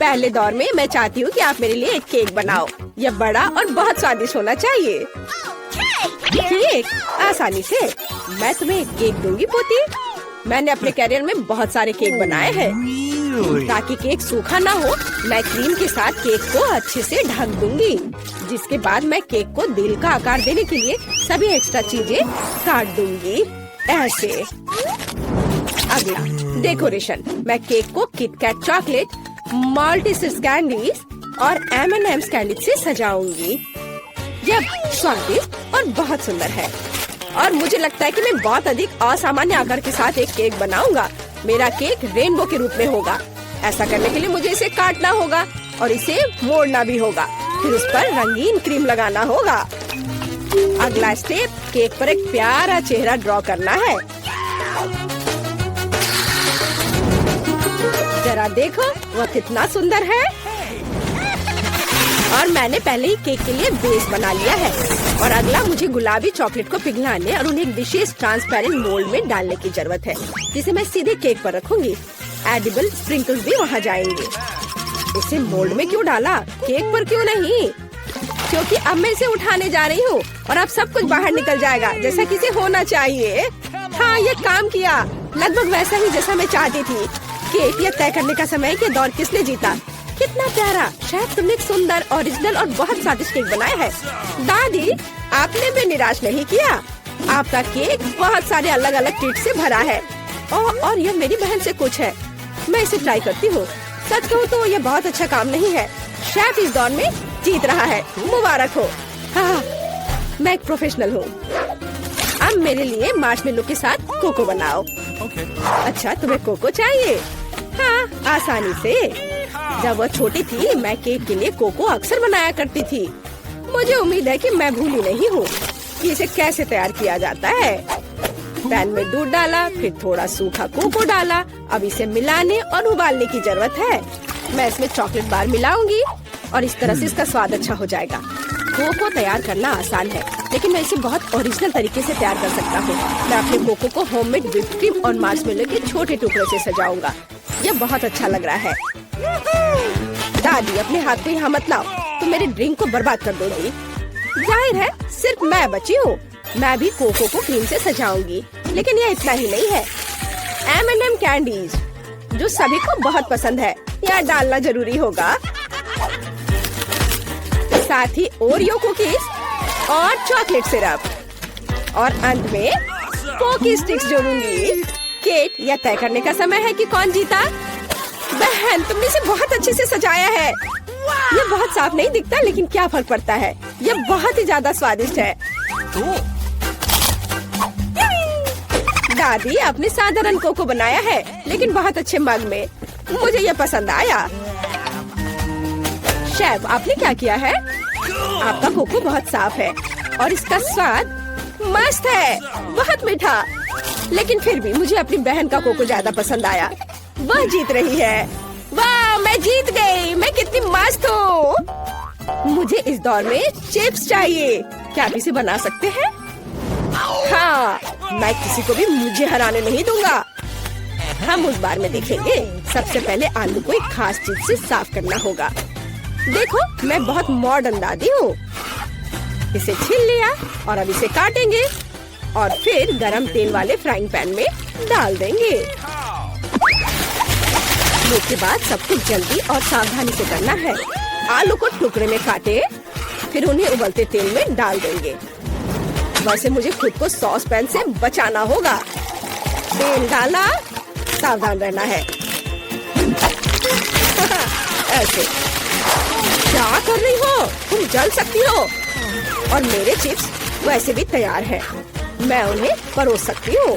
पहले दौर में मैं चाहती हूँ कि आप मेरे लिए एक केक बनाओ। यह बड़ा और बहुत स्वादिष्ट होना चाहिए। केक आसानी से। मैं तुम्हें एक केक दूंगी पोती। मैंने अपने कैरियर में बहुत सारे केक बनाए हैं। ताकि केक सूखा ना हो, मैं क्रीम के साथ केक को अच्छे से ढक दूंगी। जिसके बाद मैं केक को दिल का आकार देने के लिए सभी एक्स्ट्रा चीजें काट दूंगी ऐसे। अगला डेकोरेशन। मैं केक को किटकैट चॉकलेट, मल्टीसिस कैंडीज और M&M's कैंडी से सजाऊंगी। यह स्वादिष्ट और बहुत सुंदर है। और मुझे लगता है कि मैं बहुत अधिक असामान्य आकार के साथ एक केक बनाऊंगा। मेरा केक रेनबो के रूप में होगा। ऐसा करने के लिए मुझे इसे काटना होगा और इसे मोड़ना भी होगा। फिर उस पर रंगीन क्रीम लगाना होगा। अगला स्टेप, केक पर एक प्यारा चेहरा ड्रॉ करना है। जरा देखो वह कितना सुंदर है। और मैंने पहले ही केक के लिए बेस बना लिया है। और अगला मुझे गुलाबी चॉकलेट को पिघलाने और उन्हें एक विशेष ट्रांसपेरेंट मोल्ड में डालने की जरूरत है, जिसे मैं सीधे केक पर रखूंगी। एडिबल स्प्रिंकल्स भी वहाँ जाएंगे। इसे मोल्ड में क्यों डाला, केक पर क्यों नहीं? क्योंकि अब मैं इसे उठाने जा रही हूँ और अब सब कुछ बाहर निकल जाएगा जैसा कि इसे होना चाहिए। हाँ, ये काम किया, लगभग वैसा ही जैसा मैं चाहती थी। केक यह तय करने का समय है कि दौर किसने जीता। कितना प्यारा। शायद तुमने एक सुंदर, ओरिजिनल और बहुत स्वादिष्ट केक बनाया है। दादी, आपने भी निराश नहीं किया। आपका केक बहुत सारे अलग अलग ट्रीट से भरा है। और यह मेरी बहन से कुछ है। मैं इसे ट्राई करती हूँ। सच कहूँ तो यह बहुत अच्छा काम नहीं है। शेफ इस दौर में जीत रहा है। मुबारक हो। हाँ, मैं एक प्रोफेशनल हूँ। अब मेरे लिए मार्शमेलो के साथ कोको बनाओ। अच्छा, तुम्हें कोको चाहिए? हाँ, आसानी से। जब वह छोटी थी मैं केक के लिए कोको अक्सर बनाया करती थी। मुझे उम्मीद है कि मैं भूली नहीं हूँ कि इसे कैसे तैयार किया जाता है। पैन में दूध डाला, फिर थोड़ा सूखा कोको डाला। अब इसे मिलाने और उबालने की जरूरत है। मैं इसमें चॉकलेट बार मिलाऊंगी और इस तरह से इसका स्वाद अच्छा हो जाएगा। कोको तैयार करना आसान है, लेकिन मैं इसे बहुत ओरिजिनल तरीके से तैयार कर सकता हूँ। मैं अपने कोको को होममेड व्हिप्ड क्रीम और मार्शमेलो के छोटे टुकड़ों से सजाऊंगा। यह बहुत अच्छा लग रहा है। दादी, अपने हाथ को यहाँ मत लाओ, तुम मेरे ड्रिंक को बर्बाद कर दोगी। जाहिर है सिर्फ मैं बची हूँ। मैं भी कोको को क्रीम से सजाऊंगी। लेकिन यह इतना ही नहीं है। M&M कैंडीज, जो सभी को बहुत पसंद है, यह डालना जरूरी होगा। साथ ही ओरियो कुकीज और चॉकलेट सिरप। और अंत में पोकी स्टिक्स जोड़ूंगी। केक, यह तय करने का समय है कि कौन जीता। बहन, तुमने इसे बहुत अच्छे से सजाया है। यह बहुत साफ नहीं दिखता, लेकिन क्या फर्क पड़ता है। यह बहुत ही ज्यादा स्वादिष्ट है। दादी, आपने साधारण कोको बनाया है, लेकिन बहुत अच्छे मग में। मुझे यह पसंद आया। शेफ, आपने क्या किया है? आपका कोको बहुत साफ है और इसका स्वाद मस्त है, बहुत मीठा। लेकिन फिर भी मुझे अपनी बहन का कोको ज्यादा पसंद आया। वह जीत रही है। वाह, मैं जीत गई। मैं कितनी मस्त हूँ। मुझे इस दौर में चिप्स चाहिए। क्या आप इसे बना सकते हैं? हाँ, मैं किसी को भी मुझे हराने नहीं दूंगा। हम उस बार में देखेंगे। सबसे पहले आलू को एक खास चीज से साफ करना होगा। देखो, मैं बहुत मॉडर्न दादी हूँ। इसे छील लिया और अब इसे काटेंगे और फिर गरम तेल वाले फ्राइंग पैन में डाल देंगे। इसके बाद सब कुछ जल्दी और सावधानी से करना है। आलू को टुकड़े में काटे, फिर उन्हें उबलते तेल में डाल देंगे। वैसे मुझे खुद को सॉस पैन से बचाना होगा। तेल डाला, सावधान रहना है। ऐसे। क्या कर रही हो? तुम जल सकती हो। और मेरे चिप्स वैसे भी तैयार हैं। मैं उन्हें परोस सकती हूँ।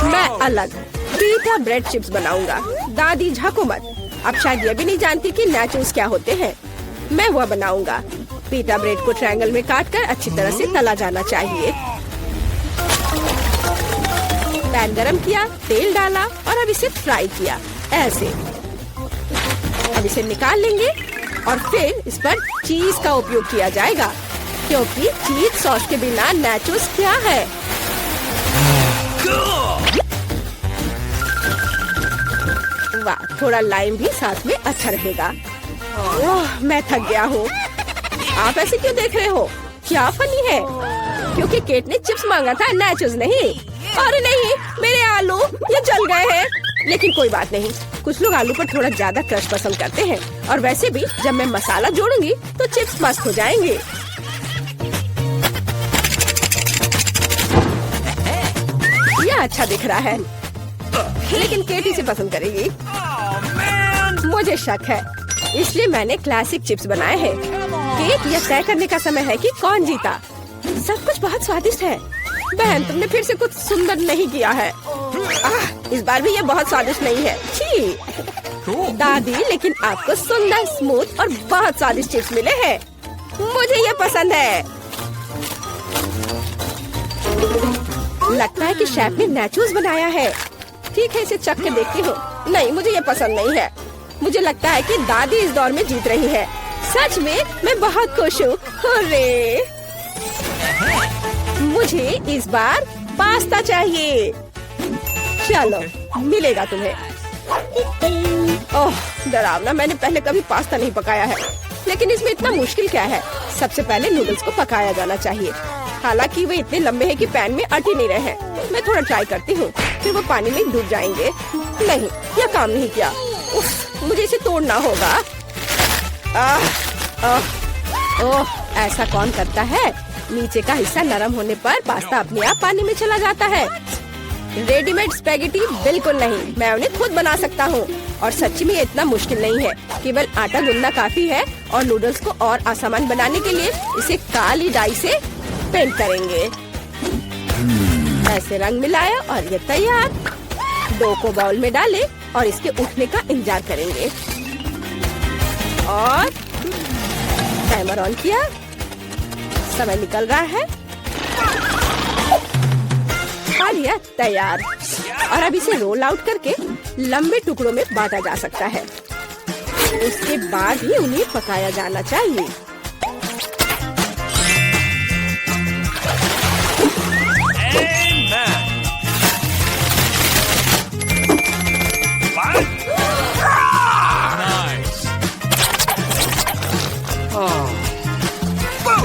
मैं अलग पीटा ब्रेड चिप्स बनाऊंगा। दादी, झाको मत। अब शायद ये भी नहीं जानती कि नाचोस क्या होते हैं। मैं वह बनाऊंगा। पीटा ब्रेड को ट्रायंगल में काटकर अच्छी तरह से तला जाना चाहिए। पैन गरम किया, तेल डाला और अब इसे फ्राई किया ऐसे। अब इसे निकाल लेंगे और फिर इस पर चीज का उपयोग किया जाएगा, क्योंकि चीज सॉस के बिना नाचोस क्या है। वाह, थोड़ा लाइम भी साथ में अच्छा रहेगा। ओह, मैं थक गया हूँ। आप ऐसे क्यों देख रहे हो? क्या फनी है? क्योंकि केट ने चिप्स मांगा था, नाचोस नहीं। अरे नहीं, मेरे आलू ये जल गए हैं। लेकिन कोई बात नहीं, कुछ लोग आलू पर थोड़ा ज्यादा क्रश पसंद करते हैं। और वैसे भी जब मैं मसाला जोड़ूंगी तो चिप्स मस्त हो जाएंगे। यह अच्छा दिख रहा है, लेकिन केट इसे पसंद करेगी। मुझे शक है, इसलिए मैंने क्लासिक चिप्स बनाए हैं। केट, यह तय करने का समय है कि कौन जीता। सब कुछ बहुत स्वादिष्ट है। बहन, तुमने फिर से कुछ सुंदर नहीं किया है। इस बार भी ये बहुत स्वादिष्ट नहीं है। छी दादी, लेकिन आपको सुंदर, स्मूथ और बहुत स्वादिष्ट चिप्स मिले हैं। मुझे ये पसंद है। लगता है कि शेफ ने नाचोस बनाया है। ठीक है, इसे चख के देखती हूँ। नहीं, मुझे ये पसंद नहीं है। मुझे लगता है कि दादी इस दौर में जीत रही है। सच में मैं बहुत खुश हूँ। अरे मुझे इस बार पास्ता चाहिए। चलो, मिलेगा तुम्हें। ओह डरावना, मैंने पहले कभी पास्ता नहीं पकाया है। लेकिन इसमें इतना मुश्किल क्या है? सबसे पहले नूडल्स को पकाया जाना चाहिए। हालांकि वे इतने लंबे हैं कि पैन में अट ही नहीं रहे हैं। मैं थोड़ा ट्राई करती हूँ, फिर वो पानी में डूब जाएंगे। नहीं, यह काम नहीं किया। उफ, मुझे इसे तोड़ना होगा। ओह, ऐसा कौन करता है? नीचे का हिस्सा नरम होने पर पास्ता अपने आप पानी में चला जाता है। रेडीमेड स्पैगेटी बिल्कुल नहीं, मैं उन्हें खुद बना सकता हूँ। और सच्ची में ये इतना मुश्किल नहीं है। केवल आटा गूंदना काफी है। और नूडल्स को और आसान बनाने के लिए इसे काली डाई से पेंट करेंगे। ऐसे रंग मिलाया और ये तैयार। डो को बाउल में डालें और इसके उठने का इंतजार करेंगे। और टाइमर ऑन किया। समय निकल रहा है और यह तैयार। और अब इसे रोल आउट करके लंबे टुकड़ों में बांटा जा सकता है। उसके बाद ही उन्हें पकाया जाना चाहिए।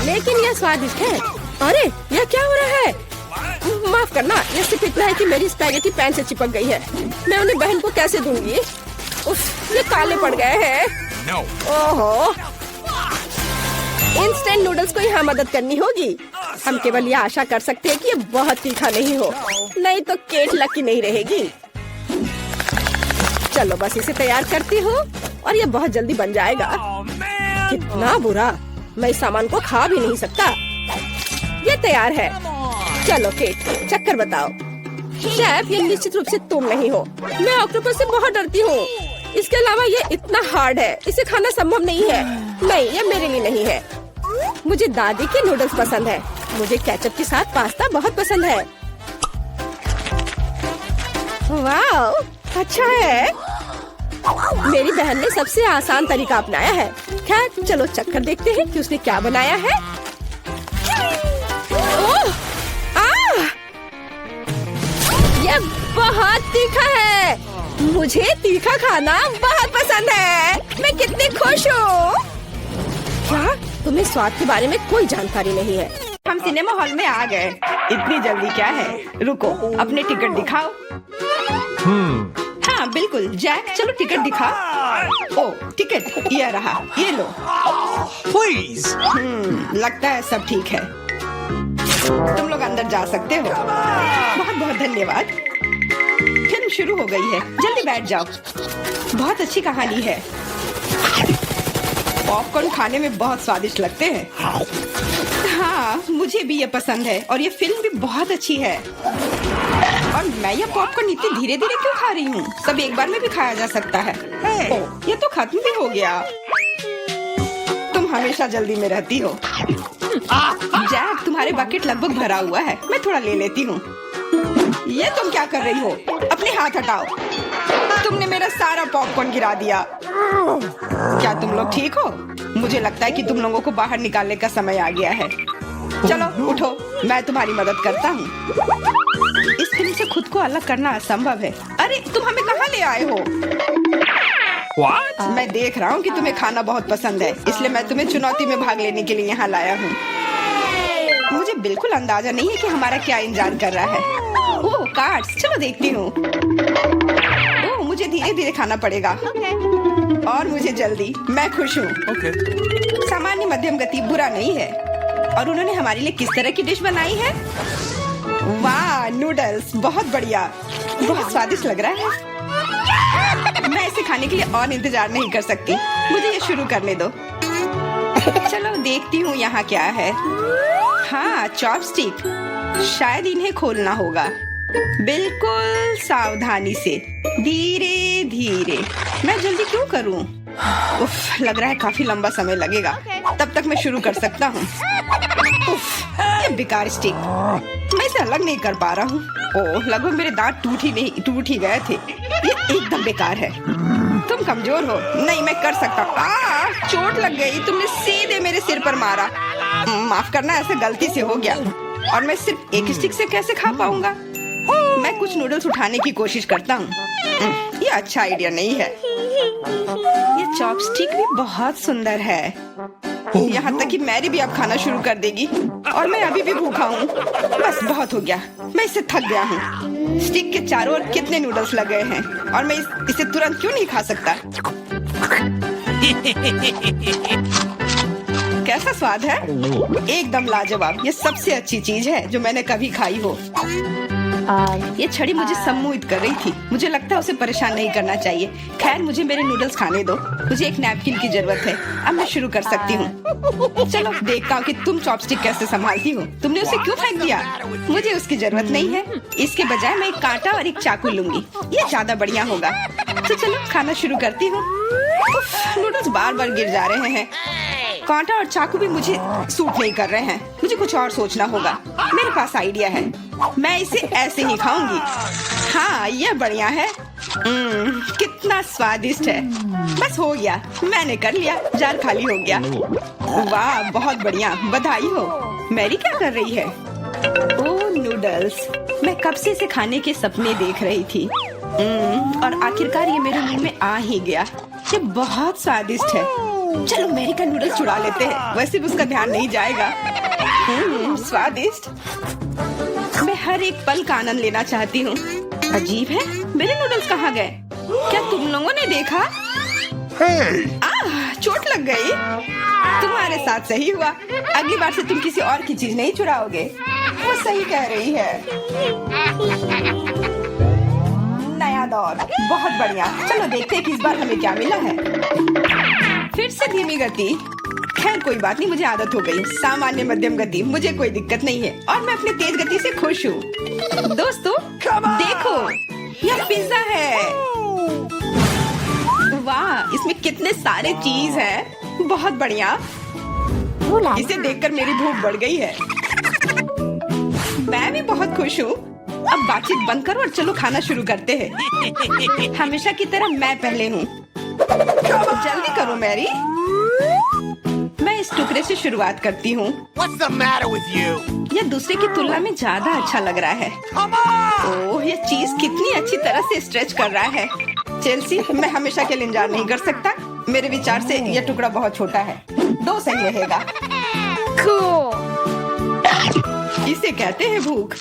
लेकिन यह स्वादिष्ट है। अरे यह क्या हो रहा है? माफ करना, यह सिर्फ इतना है कि मेरी स्पैगेटी पैन से चिपक गई है। मैं उन्हें बहन को कैसे दूंगी? उफ, ये काले पड़ गए हैं। ओहो, इंस्टेंट नूडल्स को यहाँ मदद करनी होगी। हम केवल यह आशा कर सकते हैं कि ये बहुत तीखा नहीं हो, नहीं तो केट लकी नहीं रहेगी। चलो बस इसे तैयार करती हूँ और ये बहुत जल्दी बन जाएगा। कितना बुरा, मैं इस सामान को खा भी नहीं सकता। ये तैयार है। चलो केट, चक्कर बताओ। शेफ, ये निश्चित रूप से तुम नहीं हो। मैं ऑक्टोपस से बहुत डरती हूँ। इसके अलावा ये इतना हार्ड है, इसे खाना संभव नहीं है। नहीं, ये मेरे लिए नहीं है। मुझे दादी के नूडल्स पसंद है। मुझे केचप के साथ पास्ता बहुत पसंद है। वाह, अच्छा है। मेरी बहन ने सबसे आसान तरीका अपनाया है। खैर, चलो चक्कर देखते हैं कि उसने क्या बनाया है। ओह, यह बहुत तीखा है। मुझे तीखा खाना बहुत पसंद है। मैं कितनी खुश हूँ। क्या तुम्हें स्वाद के बारे में कोई जानकारी नहीं है? हम सिनेमा हॉल में आ गए। इतनी जल्दी क्या है? रुको, अपने टिकट दिखाओ। हाँ बिल्कुल जैक, चलो टिकट दिखा। ओ टिकट, ये रहा, ये लो। Please. लगता है सब ठीक है। तुम लोग अंदर जा सकते हो। बहुत बहुत धन्यवाद। फिल्म शुरू हो गई है, जल्दी बैठ जाओ। बहुत अच्छी कहानी है। पॉपकॉर्न खाने में बहुत स्वादिष्ट लगते हैं। हाँ, मुझे भी ये पसंद है और ये फिल्म भी बहुत अच्छी है। और मैं ये पॉपकॉर्न इतनी धीरे धीरे क्यों खा रही हूँ? सब एक बार में भी खाया जा सकता है। ओह, ये तो खत्म भी हो गया। तुम हमेशा जल्दी में रहती हो। जैक, तुम्हारे बकेट लगभग भरा हुआ है, मैं थोड़ा ले लेती हूँ। ये तुम क्या कर रही हो? अपने हाथ हटाओ। तुमने मेरा सारा पॉपकॉर्न गिरा दिया। क्या तुम लोग ठीक हो? मुझे लगता है कि तुम लोगों को बाहर निकालने का समय आ गया है। चलो उठो, मैं तुम्हारी मदद करता हूँ। इस फिल्म से खुद को अलग करना असंभव है। अरे तुम हमें कहाँ ले आए हो? What? मैं देख रहा हूँ कि तुम्हें खाना बहुत पसंद है, इसलिए मैं तुम्हें चुनौती में भाग लेने के लिए यहाँ लाया हूँ। मुझे बिल्कुल अंदाजा नहीं है कि हमारा क्या इंतजार कर रहा है। ओह कार्ड्स, चलो देखती हूँ। ओह मुझे धीरे धीरे खाना पड़ेगा और मुझे जल्दी। मैं खुश हूँ। Okay. सामान्य मध्यम गति बुरा नहीं है। और उन्होंने हमारे लिए किस तरह की डिश बनाई है? वाह नूडल्स, बहुत बढ़िया, बहुत स्वादिष्ट लग रहा है। मैं इसे खाने के लिए और इंतजार नहीं कर सकती। मुझे ये शुरू करने दो। चलो देखती हूँ यहाँ क्या है। हाँ चॉपस्टिक, शायद इन्हें खोलना होगा। बिल्कुल सावधानी से, धीरे धीरे। मैं जल्दी क्यों करूँ? उफ, लग रहा है काफी लंबा समय लगेगा। तब तक मैं शुरू कर सकता हूँ। उफ, ये बेकार स्टिक, मैं इसे अलग नहीं कर पा रहा हूँ। ओह, लगभग मेरे दांत टूट ही गए थे। ये एकदम बेकार है। तुम कमजोर हो। नहीं, मैं कर सकता हूँ। चोट लग गई, तुमने सीधे मेरे सिर पर मारा। माफ करना, ऐसे गलती से हो गया। और मैं सिर्फ एक स्टिक से कैसे खा पाऊंगा? मैं कुछ नूडल्स उठाने की कोशिश करता हूँ। ये अच्छा आइडिया नहीं है। ये चॉपस्टिक भी बहुत सुंदर है। यहाँ तक कि मैरी भी अब खाना शुरू कर देगी और मैं अभी भी भूखा हूँ। बस बहुत हो गया, मैं इससे थक गया हूँ। स्टिक के चारों ओर कितने नूडल्स लग गए हैं और मैं इसे तुरंत क्यों नहीं खा सकता? कैसा स्वाद है? एकदम लाजवाब। ये सबसे अच्छी चीज है जो मैंने कभी खाई हो। ये छड़ी मुझे सम्मोहित कर रही थी। मुझे लगता है उसे परेशान नहीं करना चाहिए। खैर, मुझे मेरे नूडल्स खाने दो। मुझे एक नैपकिन की जरूरत है। अब मैं शुरू कर सकती हूँ। चलो देखता हूँ कि तुम चॉपस्टिक कैसे संभालती हो। तुमने उसे क्यों फेंक दिया? मुझे उसकी जरूरत नहीं है। इसके बजाय मैं एक कांटा और एक चाकू लूंगी। ये ज्यादा बढ़िया होगा। तो चलो खाना शुरू करती हूँ। नूडल्स बार बार गिर जा रहे हैं। कांटा और चाकू भी मुझे सूट नहीं कर रहे हैं। मुझे कुछ और सोचना होगा। मेरे पास आइडिया है। मैं इसे ऐसे ही खाऊंगी। हाँ, यह बढ़िया है। कितना स्वादिष्ट है। बस हो गया, मैंने कर लिया। जार खाली हो गया। वाह, बहुत बढ़िया, बधाई हो। मैरी क्या कर रही है? ओह नूडल्स, मैं कब से इसे खाने के सपने देख रही थी। और आखिरकार ये मेरे मुंह में आ ही गया। ये बहुत स्वादिष्ट है। चलो मैरी का नूडल्स चुरा लेते हैं, वैसे भी उसका ध्यान नहीं जाएगा। स्वादिष्ट। मैं हर एक पल का आनंद लेना चाहती हूँ। अजीब है, मेरे नूडल्स कहाँ गए? क्या तुम लोगों ने देखा? चोट लग गई। तुम्हारे साथ सही हुआ। अगली बार से तुम किसी और की चीज नहीं चुराओगे। वो सही कह रही है। नया दौर, बहुत बढ़िया। चलो देखते हैं कि इस बार हमें क्या मिला है। फिर से धीमी गति। खैर कोई बात नहीं, मुझे आदत हो गई। सामान्य मध्यम गति, मुझे कोई दिक्कत नहीं है और मैं अपनी तेज गति से खुश हूँ। दोस्तों देखो, यह पिज्जा है। वाह, इसमें कितने सारे चीज हैं। बहुत बढ़िया। इसे देखकर मेरी भूख बढ़ गई है। मैं भी बहुत खुश हूँ। अब बातचीत बंद करो और चलो खाना शुरू करते हैं। हमेशा की तरह मैं पहले हूँ। जल्दी करो मैरी। मैं इस टुकड़े से शुरुआत करती हूँ। What's the matter with you? यह दूसरे की तुलना में ज्यादा अच्छा लग रहा है। Come on! ओह, यह चीज कितनी अच्छी तरह से स्ट्रेच कर रहा है। चेल्सी, मैं हमेशा के लिए इंतजार नहीं कर सकता। मेरे विचार से यह टुकड़ा बहुत छोटा है। 2 सही रहेगा। इसे कहते हैं भूख।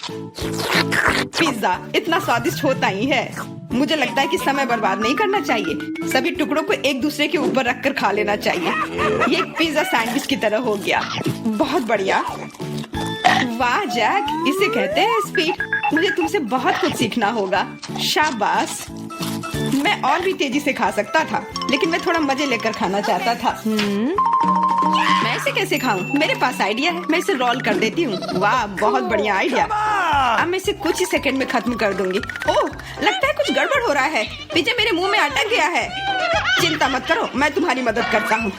पिज्जा इतना स्वादिष्ट होता ही है। मुझे लगता है कि समय बर्बाद नहीं करना चाहिए। सभी टुकड़ों को एक दूसरे के ऊपर रखकर खा लेना चाहिए। ये एक पिज्जा सैंडविच की तरह हो गया। बहुत बढ़िया। वाह जैक, इसे कहते हैं स्पीड। मुझे तुमसे बहुत कुछ सीखना होगा। शाबाश। मैं और भी तेजी से खा सकता था, लेकिन मैं थोड़ा मजे लेकर खाना चाहता था। मैं इसे कैसे खाऊं? मेरे पास आइडिया है। मैं इसे रोल कर देती हूँ। वाह, बहुत बढ़िया आइडिया। अब मैं इसे कुछ ही सेकंड में खत्म कर दूंगी। ओह, लगता है कुछ गड़बड़ हो रहा है। पिज्जा मेरे मुंह में अटक गया है। चिंता मत करो, मैं तुम्हारी मदद करता हूँ।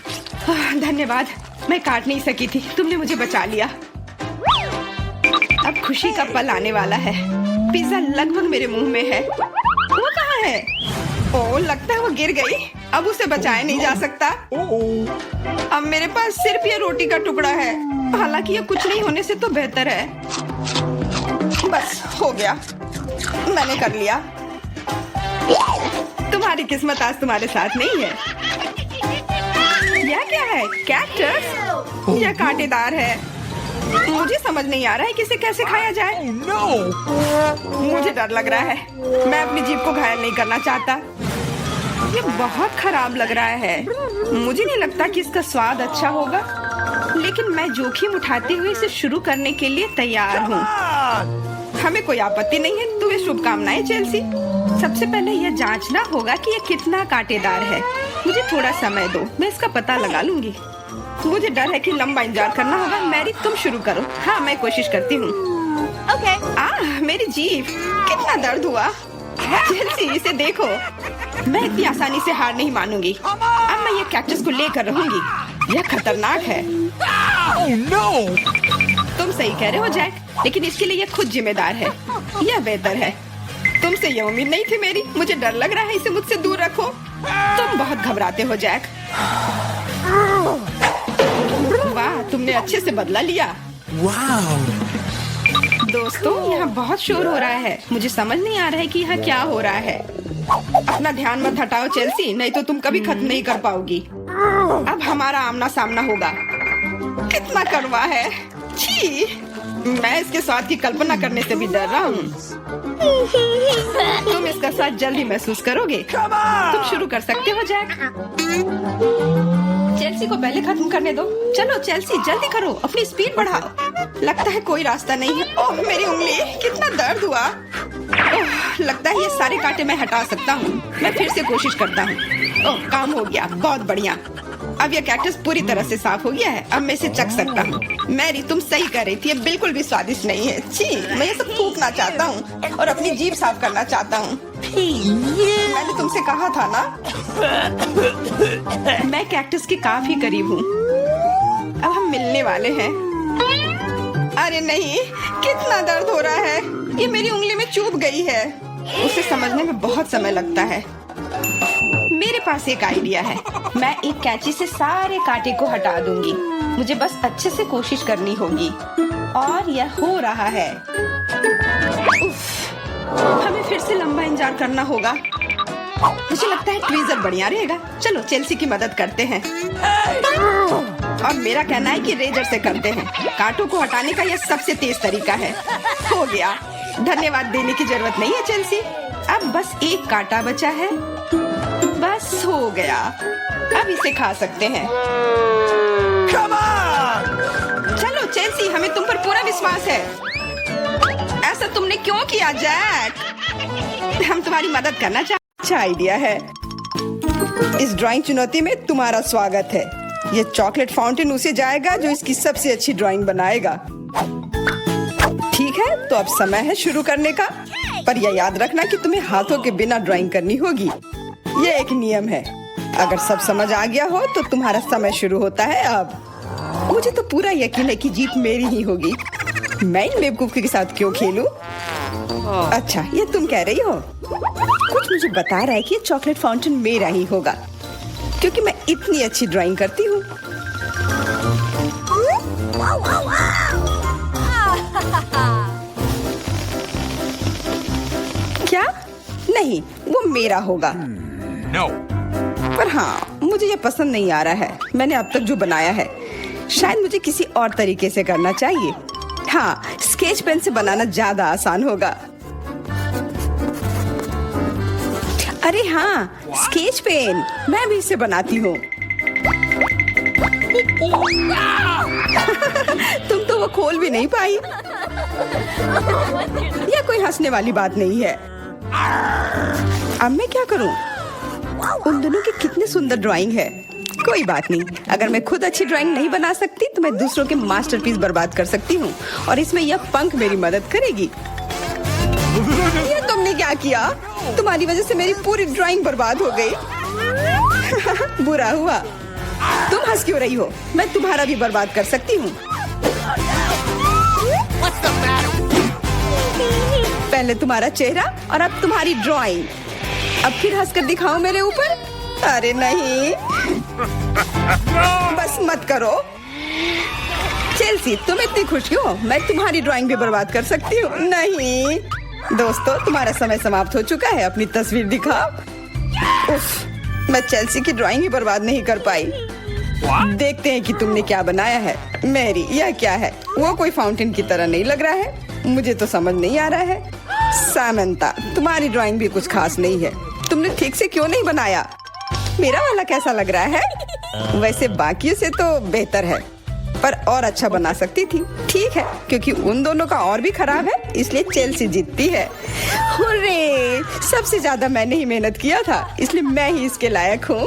धन्यवाद। मैं काट नहीं सकी थी, तुमने मुझे बचा लिया। अब खुशी का पल आने वाला है। पिज्जा लगभग मेरे मुंह में है। वो कहाँ है? ओह, लगता है वो गिर गई। अब उसे बचाया नहीं जा सकता। अब मेरे पास सिर्फ ये रोटी का टुकड़ा है। हालांकि ये कुछ नहीं होने से तो बेहतर है। बस हो गया, मैंने कर लिया। तुम्हारी किस्मत आज तुम्हारे साथ नहीं है। यह क्या है? कैक्टस? यह कांटेदार है। मुझे समझ नहीं आ रहा है कि इसे कैसे खाया जाए। मुझे डर लग रहा है। मैं अपनी जीभ को घायल नहीं करना चाहता। ये बहुत खराब लग रहा है। मुझे नहीं लगता कि इसका स्वाद अच्छा होगा, लेकिन मैं जोखिम उठाते हुए इसे शुरू करने के लिए तैयार हूँ। हमें कोई आपत्ति नहीं है। तुम्हें शुभकामनाएं चेल्सी। सबसे पहले यह जांचना होगा कि यह कितना कांटेदार है। मुझे थोड़ा समय दो, मैं इसका पता लगा लूंगी। मुझे डर है कि लंबा इंतजार करना होगा। मैरी, तुम शुरू करो। हाँ, मैं कोशिश करती हूँ। ओके। मेरी जीभ, कितना दर्द हुआ। चेल्सी, इसे देखो। मैं इतनी आसानी से हार नहीं मानूंगी। अब मैं ये कैक्टस को लेकर रहूंगी। यह खतरनाक है। तुम सही कह रहे हो जैक, लेकिन इसके लिए यह खुद जिम्मेदार है। यह बेहतर है। तुमसे यह उम्मीद नहीं थी मेरी। मुझे डर लग रहा है। इसे मुझसे दूर रखो। तुम बहुत घबराते हो जैक। वाह, तुमने अच्छे से बदला लिया। दोस्तों, यहाँ बहुत शोर हो रहा है। मुझे समझ नहीं आ रहा है कि यहाँ क्या हो रहा है। अपना ध्यान मत हटाओ चेल्सी, नहीं तो तुम कभी खत्म नहीं कर पाओगी। अब हमारा आमना सामना होगा। कितना कड़वा है। छी, मैं इसके स्वाद की कल्पना करने से भी डर रहा हूँ। तुम इसका स्वाद जल्दी महसूस करोगे। तुम शुरू कर सकते हो जैक। चेल्सी को पहले खत्म करने दो। चलो चेल्सी, जल्दी करो, अपनी स्पीड बढ़ाओ। लगता है कोई रास्ता नहीं है। ओह, मेरी उंगली, कितना दर्द हुआ। ओह, लगता है ये सारे कांटे मैं हटा सकता हूँ। मैं फिर से कोशिश करता हूँ। ओह, काम हो गया, बहुत बढ़िया। अब यह कैक्टस पूरी तरह से साफ हो गया है। अब मैं इसे चख सकता हूँ। मैरी, तुम सही कर रही थी। ये बिल्कुल भी स्वादिष्ट नहीं है। छी, मैं ये सब थूकना चाहता हूँ और अपनी जीभ साफ करना चाहता हूँ। मैंने तुमसे कहा था ना। मैं कैक्टस के काफी करीब हूँ। अब हम मिलने वाले हैं। अरे नहीं, कितना दर्द हो रहा है। ये मेरी उंगली में चुभ गई है। उसे समझने में बहुत समय लगता है। मेरे पास एक आइडिया है। मैं एक कैंची से सारे कांटे को हटा दूंगी। मुझे बस अच्छे से कोशिश करनी होगी। और यह हो रहा है। उफ, हमें फिर से लंबा इंतजार करना होगा। मुझे लगता है ट्वीजर बढ़िया रहेगा। चलो चेल्सी की मदद करते हैं। और मेरा कहना है कि रेजर से करते हैं। कांटों को हटाने का यह सबसे तेज तरीका है। हो गया। धन्यवाद देने की जरूरत नहीं है चेल्सी। अब बस एक कांटा बचा है। बस हो गया। अब इसे खा सकते हैं। चलो चेल्सी, हमें तुम पर पूरा विश्वास है। ऐसा तुमने क्यों किया जैक? हम तुम्हारी मदद करना चाहते। अच्छा आइडिया है। इस ड्राइंग चुनौती में तुम्हारा स्वागत है। ये चॉकलेट फाउंटेन उसे जाएगा जो इसकी सबसे अच्छी ड्राइंग बनाएगा। ठीक है, तो अब समय है शुरू करने का। पर यह याद रखना कि तुम्हें हाथों के बिना ड्राइंग करनी होगी। ये एक नियम है। अगर सब समझ आ गया हो तो तुम्हारा समय शुरू होता है अब। मुझे तो पूरा यकीन है कि जीत मेरी ही होगी। मैं इन बेवकूफी के साथ क्यों खेलूं? अच्छा, ये तुम कह रही हो। कुछ मुझे बता रहा है कि ये चॉकलेट फाउंटेन मेरा ही होगा, क्योंकि मैं इतनी अच्छी ड्राइंग करती हूँ। क्या? नहीं, वो मेरा होगा। No. पर हाँ, मुझे ये पसंद नहीं आ रहा है। मैंने अब तक जो बनाया है, शायद मुझे किसी और तरीके से करना चाहिए। हाँ, स्केच पेन से बनाना ज्यादा आसान होगा। अरे हाँ, स्केच पेन, मैं भी इसे बनाती हूँ। तुम तो वो खोल भी नहीं पाई। यह कोई हंसने वाली बात नहीं है। अब मैं क्या करूँ? उन दोनों की कितनी सुंदर ड्राइंग है। कोई बात नहीं, अगर मैं खुद अच्छी ड्राइंग नहीं बना सकती तो मैं दूसरों के मास्टरपीस बर्बाद कर सकती हूँ, और इसमें यह पंख मेरी मदद करेगी। ये तुमने क्या किया? तुम्हारी वजह से मेरी पूरी ड्राइंग बर्बाद हो गई। बुरा हुआ। तुम हंस क्यों रही हो? मैं तुम्हारा भी बर्बाद कर सकती हूँ। पहले तुम्हारा चेहरा और अब तुम्हारी ड्राइंग। अब फिर हंसकर दिखाओ मेरे ऊपर। अरे नहीं, बस मत करो। चेल्सी, तुम इतनी खुश क्यों? मैं तुम्हारी ड्राइंग भी बर्बाद कर सकती हूँ। नहीं दोस्तों, तुम्हारा समय समाप्त हो चुका है। अपनी तस्वीर दिखाओ। उफ, मैं चेल्सी की ड्राइंग ही बर्बाद नहीं कर पाई। देखते हैं कि तुमने क्या बनाया है। मैरी, यह क्या है? वो कोई फाउंटेन की तरह नहीं लग रहा है। मुझे तो समझ नहीं आ रहा है। सामंता, तुम्हारी ड्राइंग भी कुछ खास नहीं है। तुमने ठीक से क्यों नहीं बनाया? मेरा वाला कैसा लग रहा है? वैसे बाकियों से तो बेहतर है, पर और अच्छा बना सकती थी। ठीक है, क्योंकि उन दोनों का और भी खराब है, इसलिए चेल्सी जीतती है। हुर्रे! सबसे ज्यादा मैंने ही मेहनत किया था, इसलिए मैं ही इसके लायक हूँ।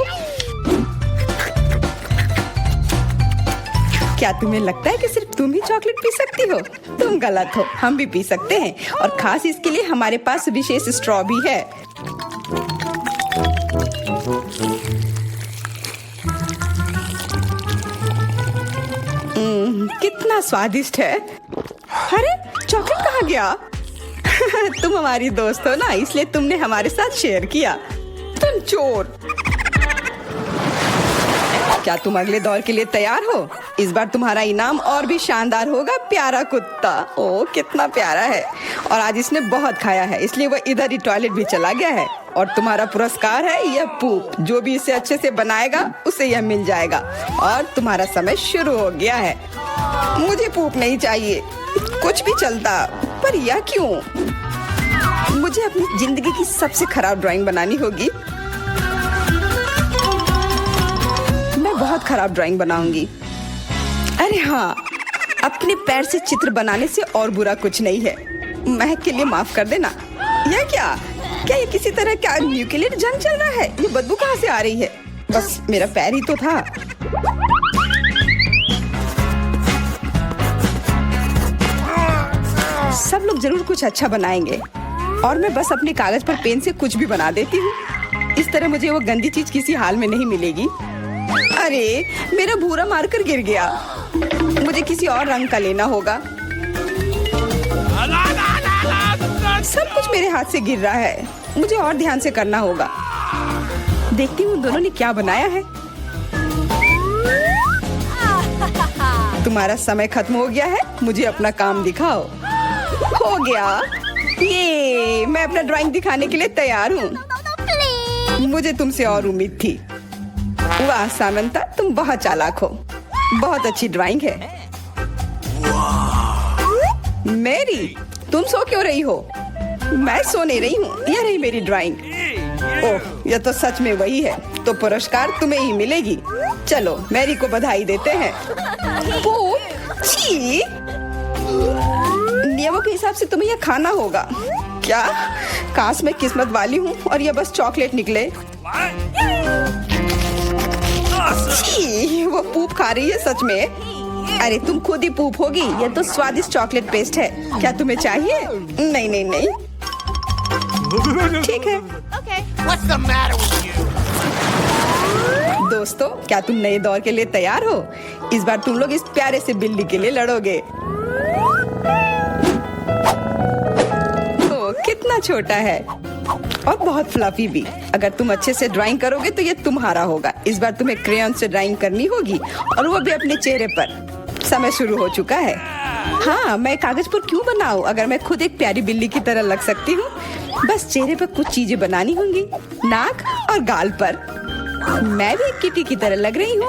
क्या तुम्हें लगता है कि सिर्फ तुम ही चॉकलेट पी सकती हो? तुम गलत हो, हम भी पी सकते हैं, और खास इसके लिए हमारे पास विशेष स्ट्रॉ भी है। कितना स्वादिष्ट है। अरे, चॉकलेट कहाँ गया? तुम हमारी दोस्त हो ना, इसलिए तुमने हमारे साथ शेयर किया। तुम चोर! क्या तुम अगले दौर के लिए तैयार हो? इस बार तुम्हारा इनाम और भी शानदार होगा, प्यारा कुत्ता। ओह, कितना प्यारा है। और आज इसने बहुत खाया है, इसलिए वह इधर ही टॉयलेट भी चला गया है। और तुम्हारा पुरस्कार है यह पूप। जो भी इसे अच्छे से बनाएगा उसे यह मिल जाएगा। और तुम्हारा समय शुरू हो गया है। मुझे पूप नहीं चाहिए, कुछ भी चलता, पर यह क्यों? मुझे अपनी जिंदगी की सबसे खराब ड्राइंग बनानी होगी। मैं बहुत खराब ड्राइंग बनाऊंगी। अरे हाँ, अपने पैर से चित्र बनाने से और बुरा कुछ नहीं है। महक के लिए माफ कर देना। यह क्या ये किसी तरह का न्यूक्लियर जंग चल रहा है? ये बदबू कहाँ से आ रही है? बस मेरा पैर ही तो था। सब लोग जरूर कुछ अच्छा बनाएंगे, और मैं बस अपने कागज पर पेन से कुछ भी बना देती हूँ। इस तरह मुझे वो गंदी चीज किसी हाल में नहीं मिलेगी। अरे, मेरा भूरा मार्कर गिर गया। मुझे किसी और रंग का लेना होगा। सब कुछ मेरे हाथ से गिर रहा है। मुझे और ध्यान से करना होगा। देखती हूँ दोनों ने क्या बनाया है। तुम्हारा समय खत्म हो गया है, मुझे अपना काम दिखाओ। हो गया, ये मैं अपना ड्राइंग दिखाने के लिए तैयार हूँ। मुझे तुमसे और उम्मीद थी। वाह सामंता, तुम बहुत चालाक हो। बहुत अच्छी ड्राइंग है। मैरी, तुम सो क्यों रही हो? मैं सो नहीं रही हूँ, यह रही मेरी ड्राइंग। ओह, यह तो सच में वही है। तो पुरस्कार तुम्हें ही मिलेगी। चलो, मैरी को बधाई देते हैं। छी! नियमों के हिसाब से तुम्हें यह खाना होगा। क्या? काश मैं किस्मत वाली हूँ और यह बस चॉकलेट निकले। छी! वो पूप खा रही है सच में। अरे, तुम खुद ही पूप होगी। यह तो स्वादिष्ट चॉकलेट पेस्ट है। क्या तुम्हें चाहिए? नहीं नहीं नहीं। ठीक है। What's the matter with you? दोस्तों, क्या तुम नए दौर के लिए तैयार हो? इस बार तुम लोग इस प्यारे से बिल्ली के लिए लड़ोगे। ओह, कितना छोटा है और बहुत फ्लफी भी। अगर तुम अच्छे से ड्राइंग करोगे तो ये तुम्हारा होगा। इस बार तुम्हें क्रेयॉन से ड्राइंग करनी होगी, और वो भी अपने चेहरे पर। समय शुरू हो चुका है। हाँ, मैं कागज पर क्यों बनाऊं अगर मैं खुद एक प्यारी बिल्ली की तरह लग सकती हूँ। बस चेहरे पर कुछ चीजें बनानी होंगी, नाक और गाल पर। मैं भी एक किटी की तरह लग रही हूँ।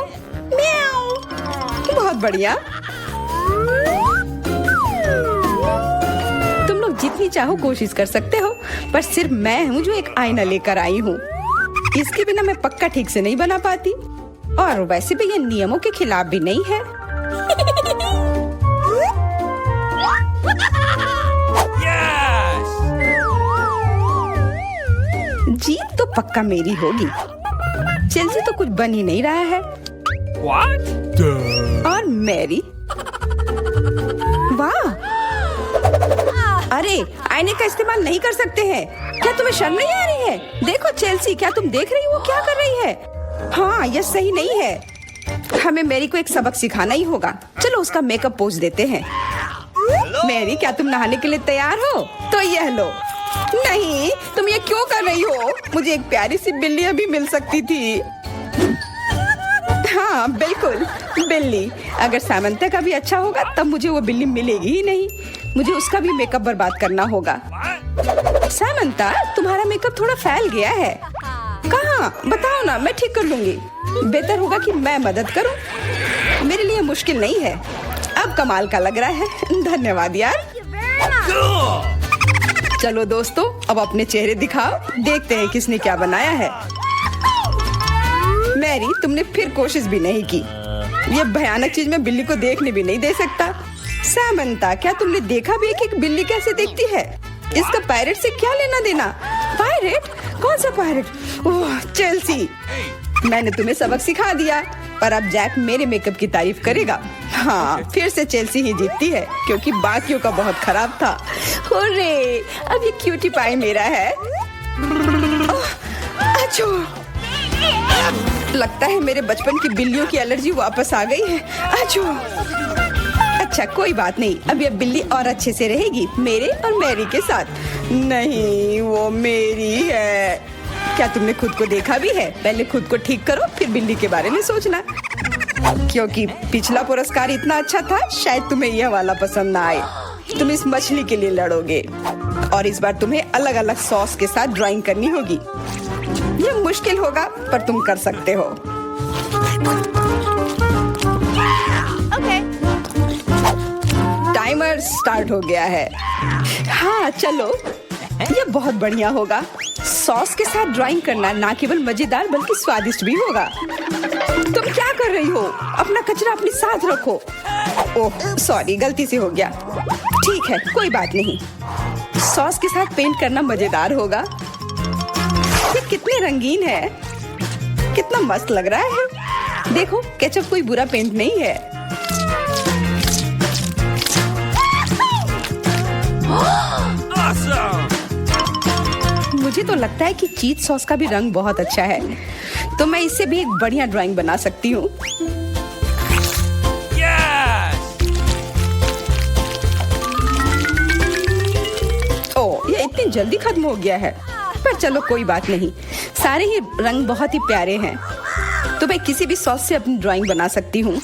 म्याऊ। बहुत बढ़िया। तुम लोग जितनी चाहो कोशिश कर सकते हो, पर सिर्फ मैं हूँ जो एक आईना लेकर आई हूँ। इसके बिना मैं पक्का ठीक से नहीं बना पाती, और वैसे भी ये नियमों के खिलाफ भी नहीं है। जीत तो पक्का मेरी होगी। चेल्सी तो कुछ बन ही नहीं रहा है। What? और मैरी, वाह! अरे, आईने का इस्तेमाल नहीं कर सकते हैं। क्या तुम्हें शर्म नहीं आ रही है? देखो चेल्सी, क्या तुम देख रही हो वो क्या कर रही है? हाँ, यह सही नहीं है। हमें मैरी को एक सबक सिखाना ही होगा। चलो उसका मेकअप पोज देते हैं। मैरी, क्या तुम नहाने के लिए तैयार हो? तो यह लो। नहीं, तुम ये क्यों कर रही हो? मुझे एक प्यारी सी बिल्ली अभी मिल सकती थी। हाँ बिल्कुल, बिल्ली। अगर सामंता का भी अच्छा होगा तब मुझे वो बिल्ली मिलेगी ही नहीं। मुझे उसका भी मेकअप बर्बाद करना होगा। सामंता, तुम्हारा मेकअप थोड़ा फैल गया है। कहाँ? बताओ ना, मैं ठीक कर लूंगी। बेहतर होगा कि मैं मदद करूं। मेरे लिए मुश्किल नहीं है। अब कमाल का लग रहा है। धन्यवाद यार। चलो दोस्तों, अब अपने चेहरे दिखाओ, देखते हैं किसने क्या बनाया है। मैरी, तुमने फिर कोशिश भी नहीं की। ये भयानक चीज मैं बिल्ली को देखने भी नहीं दे सकता। सैमंथा, क्या तुमने देखा भी है कि एक बिल्ली कैसे दिखती है? इसका पायरेट से क्या लेना देना? पायरेट? कौन सा पायरेट? ओह, चेल्सी, मैंने तुम्हें सबक सिखा दिया, पर अब जैक मेरे मेकअप की तारीफ करेगा। हाँ, फिर से चेल्सी ही जीतती है, क्योंकि बाकियों का बहुत खराब था। हुर्रे, अब ये क्यूटी पाई मेरा है। अच्छो, लगता है मेरे बचपन की बिल्लियों की एलर्जी वापस आ गई है। अच्छो, अच्छा कोई बात नहीं, अब ये बिल्ली और अच्छे से रहेगी मेरे और मैरी के साथ। नहीं, वो मेरी है। क्या तुमने खुद को देखा भी है? पहले खुद को ठीक करो, फिर बिल्ली के बारे में सोचना। क्योंकि पिछला पुरस्कार इतना अच्छा था, शायद तुम्हें यह वाला पसंद ना आए। तुम इस मछली के लिए लड़ोगे और इस बार तुम्हें अलग अलग सॉस के साथ ड्राइंग करनी होगी। यह मुश्किल होगा, पर तुम कर सकते हो। टाइमर स्टार्ट हो गया है। हाँ चलो, ये बहुत बढ़िया होगा। सॉस के साथ ड्राइंग करना ना केवल मजेदार बल्कि स्वादिष्ट भी होगा। तुम क्या कर रही हो? अपना कचरा अपने साथ रखो। ओह सॉरी, गलती से हो गया। ठीक है, कोई बात नहीं। सॉस के साथ पेंट करना मजेदार होगा। ये कितने रंगीन है, कितना मस्त लग रहा है। देखो, केचप कोई बुरा पेंट नहीं है। मुझे तो लगता है कि चीज सॉस का भी रंग बहुत अच्छा है, तो मैं इससे भी एक बढ़िया ड्राइंग बना सकती हूँ। ओह, ये इतनी जल्दी खत्म हो गया है, पर चलो कोई बात नहीं। सारे ही रंग बहुत ही प्यारे हैं, तो मैं किसी भी सॉस से अपनी ड्राइंग बना सकती हूँ।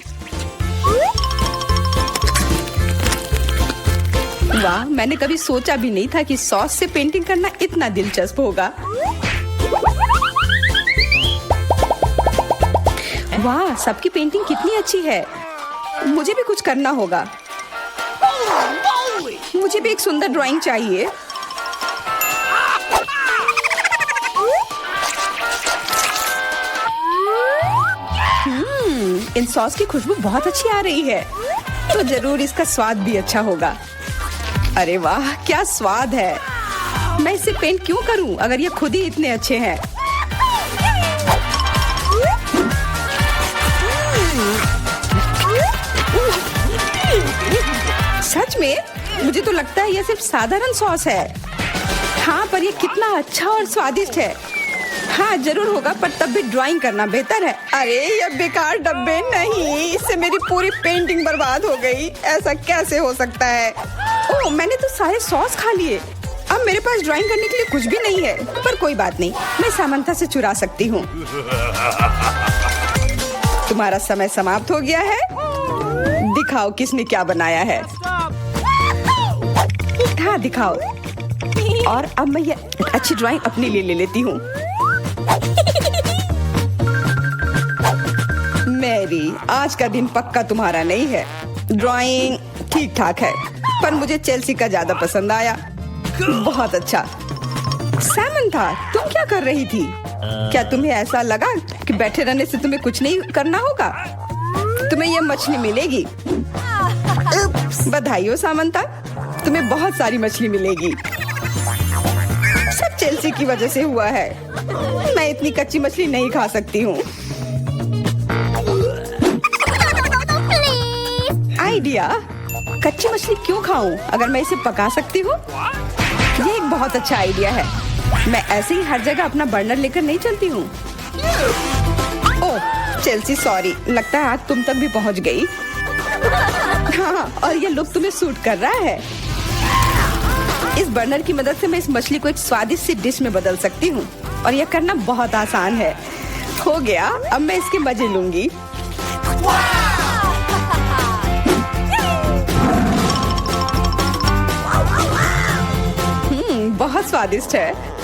वाह, मैंने कभी सोचा भी नहीं था कि सॉस से पेंटिंग करना इतना दिलचस्प होगा। वाह, सबकी पेंटिंग कितनी अच्छी है। मुझे भी कुछ करना होगा। मुझे भी एक सुंदर ड्राइंग चाहिए। इन सॉस की खुशबू बहुत अच्छी आ रही है, तो जरूर इसका स्वाद भी अच्छा होगा। अरे वाह, क्या स्वाद है। मैं इसे पेंट क्यों करूं अगर ये खुद ही इतने अच्छे हैं। सच में? मुझे तो लगता है ये सिर्फ साधारण सॉस है। हाँ, पर ये कितना अच्छा और स्वादिष्ट है। हाँ जरूर होगा, पर तब भी ड्राइंग करना बेहतर है। अरे ये बेकार डब्बे, नहीं, इससे मेरी पूरी पेंटिंग बर्बाद हो गई। ऐसा कैसे हो सकता है? ओह, मैंने तो सारे सॉस खा लिए। अब मेरे पास ड्राइंग करने के लिए कुछ भी नहीं है, पर कोई बात नहीं, मैं सामंथा से चुरा सकती हूँ। तुम्हारा समय समाप्त हो गया है। दिखाओ किसने क्या बनाया है। हाँ दिखाओ। और अब मैं ये अच्छी ड्राइंग अपने लिए ले लेती हूँ। मैरी, आज का दिन पक्का तुम्हारा नहीं है। ड्राइंग ठीक ठाक है, पर मुझे चेल्सी का ज्यादा पसंद आया। बहुत अच्छा। सैमंथा, तुम क्या कर रही थी? क्या तुम्हें ऐसा लगा कि बैठे रहने से तुम्हें कुछ नहीं करना होगा? तुम्हें यह मछली मिलेगी। बधाई हो सामंथा, तुम्हें बहुत सारी मछली मिलेगी। सब चेल्सी की वजह से हुआ है। मैं इतनी कच्ची मछली नहीं खा सकती हूँ। आइडिया, कच्ची मछली क्यों खाऊं अगर मैं इसे पका सकती हूँ? ये एक बहुत अच्छा आइडिया है। मैं ऐसे ही हर जगह अपना बर्नर लेकर नहीं चलती हूँ। ओह चेल्सी, सॉरी, लगता है आग तुम तक भी पहुँच गई। हाँ, और ये लुक तुम्हें सूट कर रहा है। इस बर्नर की मदद से मैं इस मछली को एक स्वादिष्ट सी डिश में बदल सकती हूँ, और यह करना बहुत आसान है। हो गया, अब मैं इसके मजे लूंगी। बहुत स्वादिष्ट है।